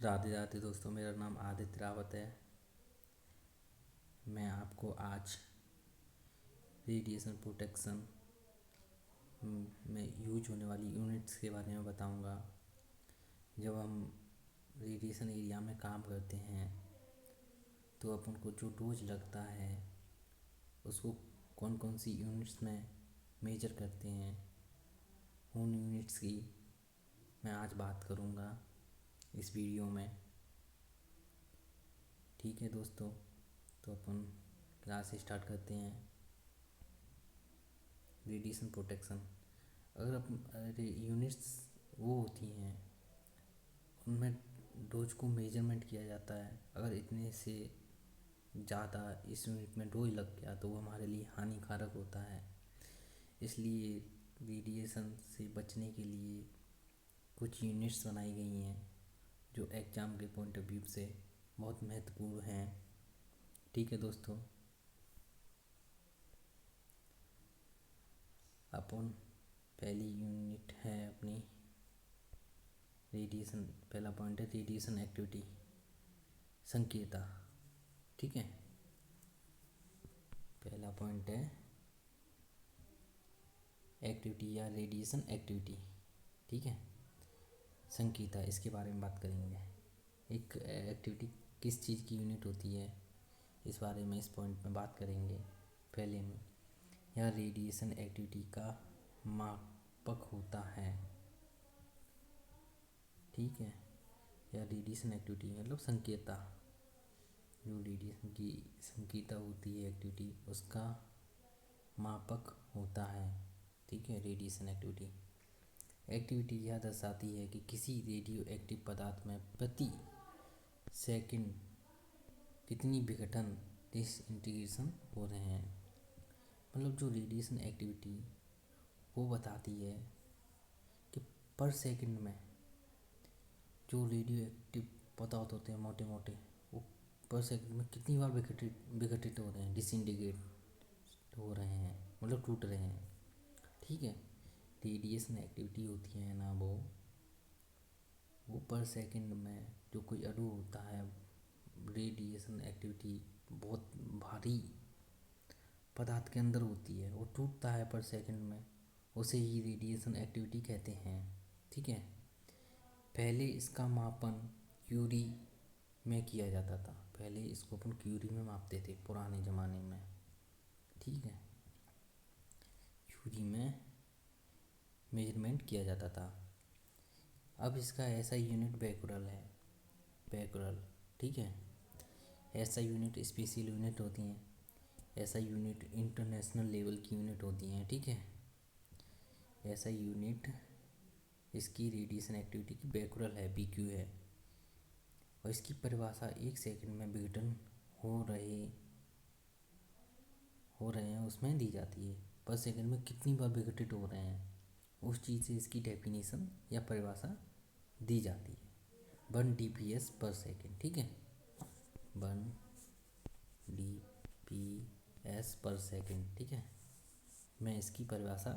राधे राधे दोस्तों, मेरा नाम आदित्य रावत है। मैं आपको आज रेडिएशन प्रोटेक्शन में यूज होने वाली यूनिट्स के बारे में बताऊंगा। जब हम रेडिएशन एरिया में काम करते हैं तो अपन को जो डोज लगता है उसको कौन कौन सी यूनिट्स में मेजर करते हैं, उन यूनिट्स की मैं आज बात करूंगा इस वीडियो में। ठीक है दोस्तों, तो अपन क्लास स्टार्ट करते हैं। रेडिएशन प्रोटेक्शन, अगर अपन यूनिट्स वो होती हैं उनमें डोज को मेजरमेंट किया जाता है। अगर इतने से ज़्यादा इस यूनिट में डोज लग गया तो वो हमारे लिए हानिकारक होता है। इसलिए रेडिएशन से बचने के लिए कुछ यूनिट्स बनाई गई हैं जो एग्ज़ाम के पॉइंट ऑफ व्यू से बहुत महत्वपूर्ण हैं। ठीक है दोस्तों, अपन पहली यूनिट है अपनी रेडिएशन। पहला पॉइंट है रेडिएशन एक्टिविटी संकेता। ठीक है, पहला पॉइंट है एक्टिविटी या रेडिएशन एक्टिविटी। ठीक है, संकेता, इसके बारे में बात करेंगे। एक एक्टिविटी किस चीज़ की यूनिट होती है, इस बारे में इस पॉइंट में बात करेंगे। पहले में यह रेडिएशन एक्टिविटी का मापक होता है। ठीक है, या रेडिएशन एक्टिविटी मतलब संकेता, जो रेडिएशन की संकेता होती है एक्टिविटी उसका मापक होता है। ठीक है, रेडिएशन एक्टिविटी यह दर्शाती है कि किसी रेडियो एक्टिव पदार्थ में प्रति सेकंड कितनी विघटन डिसइंटीग्रेशन हो रहे हैं। मतलब जो रेडिएशन एक्टिविटी वो बताती है कि पर सेकंड में जो रेडियो एक्टिव पदार्थ होते हैं मोटे मोटे, वो पर सेकंड में कितनी बार विघटित हो रहे हैं, डिसइंटीग्रेट हो रहे हैं, मतलब टूट रहे हैं। ठीक है, रेडिएशन एक्टिविटी होती है ना वो पर सेकंड में जो कोई अणु होता है, रेडिएशन एक्टिविटी बहुत भारी पदार्थ के अंदर होती है, वो टूटता है पर सेकंड में, उसे ही रेडिएशन एक्टिविटी कहते हैं। ठीक है, पहले इसका मापन क्यूरी में किया जाता था। पहले इसको अपन क्यूरी में मापते थे पुराने ज़माने में। ठीक है, क्यूरी में मेजरमेंट किया जाता था। अब इसका ऐसा यूनिट बैक्यूरल है, बैक्यूरल। ठीक है, ऐसा यूनिट स्पेशल यूनिट होती हैं, ऐसा यूनिट इंटरनेशनल लेवल की यूनिट होती हैं। ठीक है, ऐसा यूनिट इसकी रेडिएशन एक्टिविटी की बैक्यूरल है, BQ है, और इसकी परिभाषा एक सेकंड में विघटन हो रहे हैं उसमें दी जाती है। पर सेकंड में कितनी बार विघटित हो रहे हैं उस चीज़ से इसकी डेफिनेशन या परिभाषा दी जाती है। 1 DPS पर सेकेंड। ठीक है, 1 DPS पर सेकेंड, ठीक है, में इसकी परिभाषा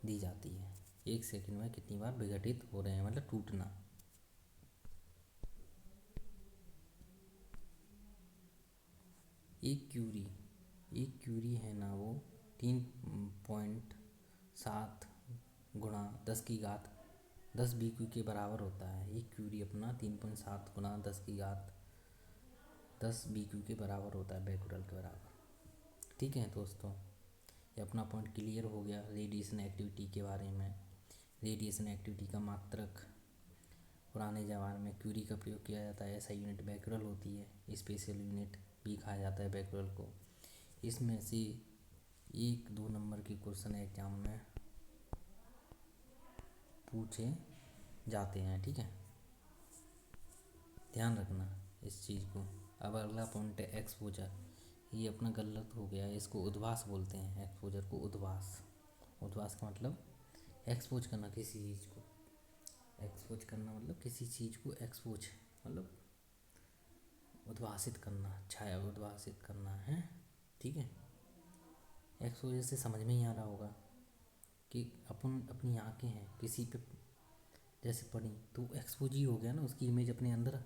दी जाती है। एक सेकंड में कितनी बार विघटित हो रहे हैं, मतलब टूटना। एक क्यूरी है ना वो 3.7 गुणा 10 BQ के बराबर होता है। एक क्यूरी अपना 3.7 गुणा 10 BQ के बराबर होता है, बैक्यूरल के बराबर। ठीक है दोस्तों, ये अपना पॉइंट क्लियर हो गया रेडिएशन एक्टिविटी के बारे में। रेडिएशन एक्टिविटी का मात्रक पुराने ज़माने में क्यूरी का प्रयोग किया जाता है। ऐसा यूनिट बैक्यूरल होती है, स्पेशल यूनिट भी कहा जाता है बैक्यूरल को। इसमें से 1-2 नंबर के क्वेश्चन एग्जाम में पूछे जाते हैं। ठीक है, ध्यान रखना इस चीज़ को। अब अगला पॉइंट है एक्सपोजर। ये अपना गलत हो गया है, इसको उद्वास बोलते हैं। एक्सपोजर को उद्वास का मतलब एक्सपोज करना किसी चीज़ को। एक्सपोज करना मतलब किसी चीज़ को एक्सपोज मतलब उद्भासित करना, छाया उद्भासित करना है। ठीक है, एक्सपोजर से समझ में ही आ रहा होगा कि अपन अपनी आँखें हैं किसी पे जैसे पड़ी तो एक्सपोज ही हो गया ना, उसकी इमेज अपने अंदर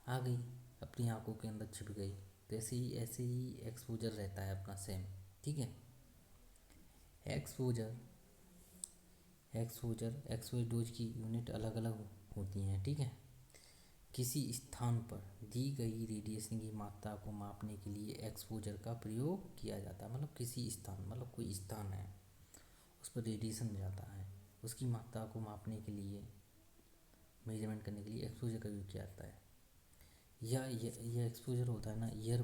आ गई, अपनी आंखों के अंदर छिप गई। तो ऐसे ही एक्सपोजर रहता है अपना सेम। ठीक है। एक्सपोजर एक्सपोजर एक्सपोज डोज की यूनिट अलग अलग होती हैं। ठीक है। किसी स्थान पर दी गई रेडिएशन की मात्रा को मापने के लिए एक्सपोजर का प्रयोग किया जाता है। मतलब किसी स्थान, मतलब कोई स्थान है, उस पर रेडिएशन जाता है, उसकी मात्रा को मापने के लिए, मेजरमेंट करने के लिए एक्सपोजर का यूज किया जाता है। या यह एक्सपोजर होता है ना, ईयर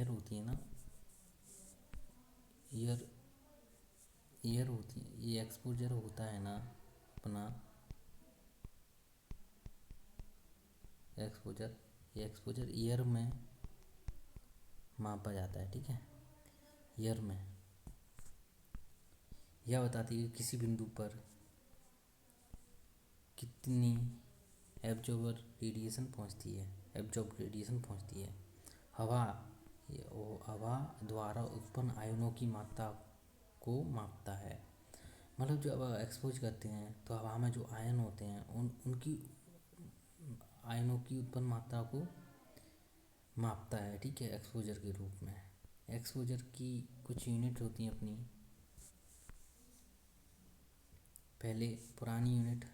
होती है ना, ईयर ईयर होती है, ये एक्सपोजर होता है ना अपना एक्सपोजर, ये एक्सपोजर ईयर में मापा जाता है। ठीक है। ईयर में यह बताती है कि किसी बिंदु पर कितनी एब्जॉर्ब रेडिएशन पहुंचती है। हवा हवा द्वारा उत्पन्न आयनों की मात्रा को मापता है। मतलब जब एक्सपोज करते हैं तो हवा में जो आयन होते हैं उनकी आयनों की उत्पन्न मात्रा को मापता है। ठीक है। एक्सपोजर के रूप में एक्सपोजर की कुछ यूनिट होती हैं अपनी। पहले पुरानी यूनिट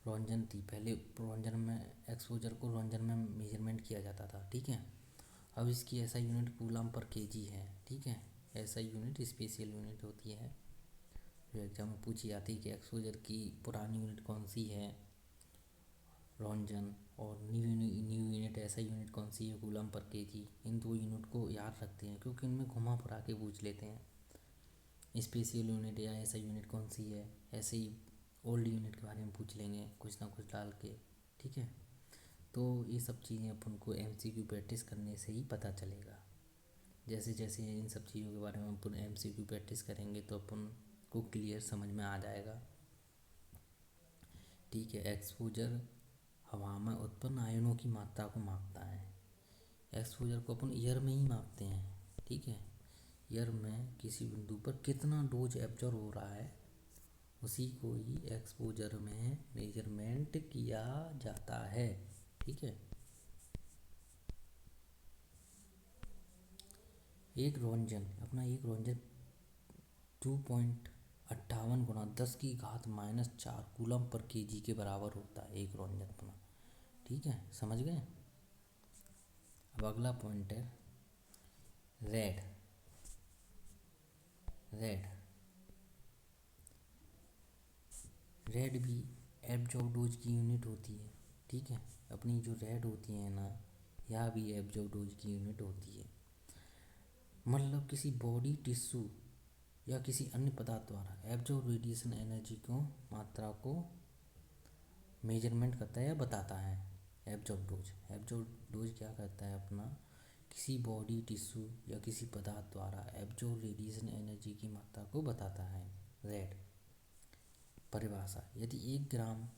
रोंजन थी। पहले रोंजन में एक्सपोजर को रोंजन में मेजरमेंट किया जाता था। ठीक है। अब इसकी ऐसा यूनिट कूलम पर केजी है। ठीक है। ऐसा यूनिट स्पेशल यूनिट होती है जो एग्जाम में पूछी जाती है कि एक्सपोजर की पुरानी यूनिट कौन सी है, रोंजन, और न्यू यूनिट ऐसा यूनिट कौन सी है, कूलम पर केजी। इन दो यूनिट को याद रखते हैं क्योंकि इनमें घुमा फिरा के पूछ लेते हैं। स्पेशल यूनिट या ऐसा यूनिट कौन सी है, ऐसे ही ओल्ड यूनिट के बारे में पूछ लेंगे कुछ ना कुछ डाल के। ठीक है। तो ये सब चीज़ें अपन को MCQ प्रैक्टिस करने से ही पता चलेगा। जैसे जैसे इन सब चीज़ों के बारे में अपन MCQ प्रैक्टिस करेंगे तो अपन को क्लियर समझ में आ जाएगा। ठीक है। एक्सपोजर हवा में उत्पन्न आयनों की मात्रा को मापता है। एक्सपोजर को अपन ईयर में ही मापते हैं। ठीक है। ईयर में किसी बिंदु पर कितना डोज एब्जॉर्ब हो रहा है उसी को ही एक्सपोजर में मेजरमेंट किया जाता है। ठीक है। एक रोंजन 2.58 × 10⁻⁴ कूलम पर केजी के बराबर होता है एक रोंजन अपना। ठीक है। समझ गए। अब अगला पॉइंट है रेड रेड रेड भी एब्जॉर्ब डोज की यूनिट होती है। ठीक है। अपनी जो रेड होती है ना, यह भी एब्जॉर्ब डोज की यूनिट होती है। मतलब किसी बॉडी टिश्यू या किसी अन्य पदार्थ द्वारा एब्जॉर्ब रेडिएशन एनर्जी को मात्रा को मेजरमेंट करता है या बताता है। एब्जॉर्ब डोज क्या करता है अपना, किसी बॉडी टिश्यू या किसी पदार्थ द्वारा एब्जॉर्ब रेडिएशन एनर्जी की मात्रा को बताता है। रेड परिभाषा, यदि 1 ग्राम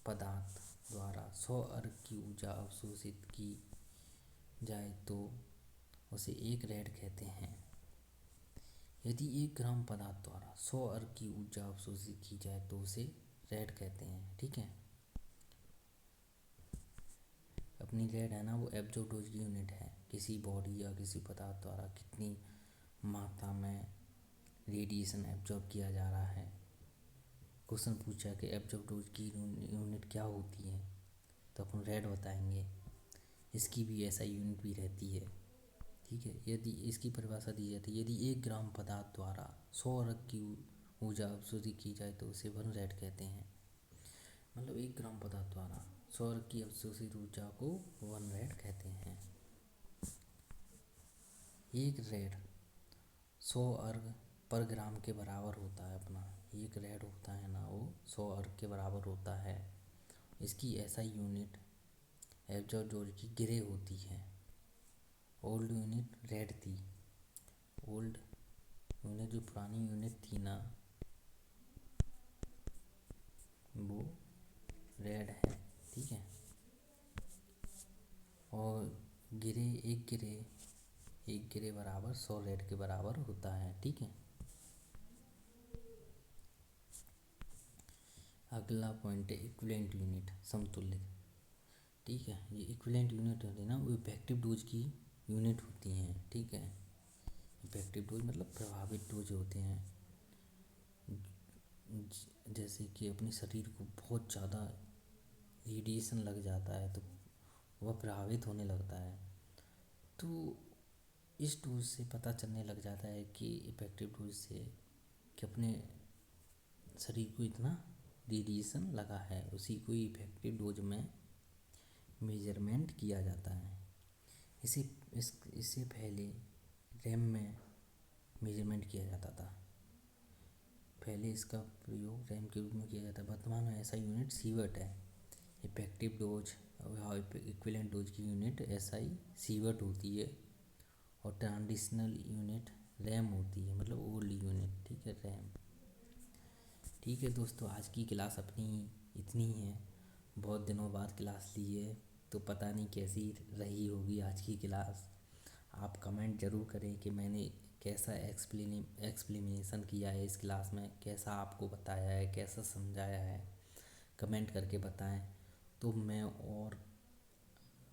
पदार्थ द्वारा 100 अर्ग की ऊर्जा अवशोषित की जाए तो उसे 1 रेड कहते हैं। यदि 1 ग्राम पदार्थ द्वारा 100 अर्ग की ऊर्जा अवशोषित की जाए तो उसे रेड कहते हैं। ठीक है। अपनी रेड है ना, वो एब्जॉर्ब डोज की यूनिट है। किसी बॉडी या किसी पदार्थ द्वारा कितनी मात्रा में रेडिएशन एब्जॉर्ब किया जा रहा है। क्वेश्चन पूछा कि एब्जॉर्ब डोज की यूनिट क्या होती है तो अपन रेड बताएंगे। इसकी भी ऐसा यूनिट भी रहती है। ठीक है। यदि इसकी परिभाषा दी जाती है, यदि 1 ग्राम पदार्थ द्वारा 100 अर्ग की ऊर्जा अवशोषित की जाए तो उसे 1 रेड कहते हैं। मतलब 1 ग्राम पदार्थ द्वारा 100 अर्ग की अवशोषित ऊर्जा को 1 रेड कहते हैं। 1 रेड 100 अर्ग पर ग्राम के बराबर होता है अपना। 1 रेड होता है ना, वो 100 अर्ग के बराबर होता है। इसकी ऐसा यूनिट एब्जॉर्ब डोज की ग्रे होती है। ओल्ड यूनिट रेड थी। ओल्ड यूनिट जो पुरानी यूनिट थी ना, वो रेड है। ठीक है। और एक गिरे बराबर 100 रेड के बराबर होता है। ठीक है। अगला पॉइंट है इक्विवेलेंट यूनिट, समतुल्य। ठीक है, ये इक्विवेलेंट यूनिट होती है ना, वो इफेक्टिव डोज की यूनिट होती हैं। ठीक है, इफेक्टिव डोज मतलब प्रभावित डोज होते हैं। जैसे कि अपने शरीर को बहुत ज़्यादा रेडिएशन लग जाता है तो वह प्रभावित होने लगता है। तो इस डोज से पता चलने लग जाता है कि इफेक्टिव डोज से कि अपने शरीर को इतना रेडिएशन लगा है, उसी को इफेक्टिव डोज में मेजरमेंट किया जाता है। इससे पहले रैम में मेजरमेंट किया जाता था। पहले इसका प्रयोग रैम के रूप में किया जाता है। वर्तमान में ऐसा यूनिट सीवर्ट है। इफेक्टिव डोज और इक्विवेलेंट डोज की यूनिट एसआई सीवर्ट होती है और ट्रांजिशनल यूनिट रैम होती है, मतलब ओल्ड यूनिट। ठीक है, रैम। ठीक है दोस्तों, आज की क्लास अपनी इतनी ही है। बहुत दिनों बाद क्लास ली है तो पता नहीं कैसी रही होगी आज की क्लास। आप कमेंट ज़रूर करें कि मैंने कैसा एक्सप्लेनेशन किया है इस क्लास में, कैसा आपको बताया है, कैसा समझाया है। कमेंट करके बताएं तो मैं और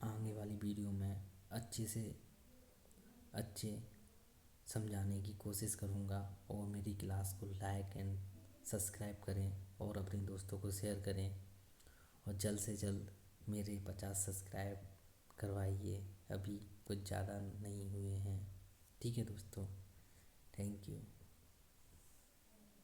आगे वाली वीडियो में अच्छे से अच्छे समझाने की कोशिश करूँगा। और मेरी क्लास को लाइक एंड सब्सक्राइब करें और अपने दोस्तों को शेयर करें और जल्द से जल्द मेरे 50 सब्सक्राइब करवाइए। अभी कुछ ज़्यादा नहीं हुए हैं। ठीक है दोस्तों, थैंक यू।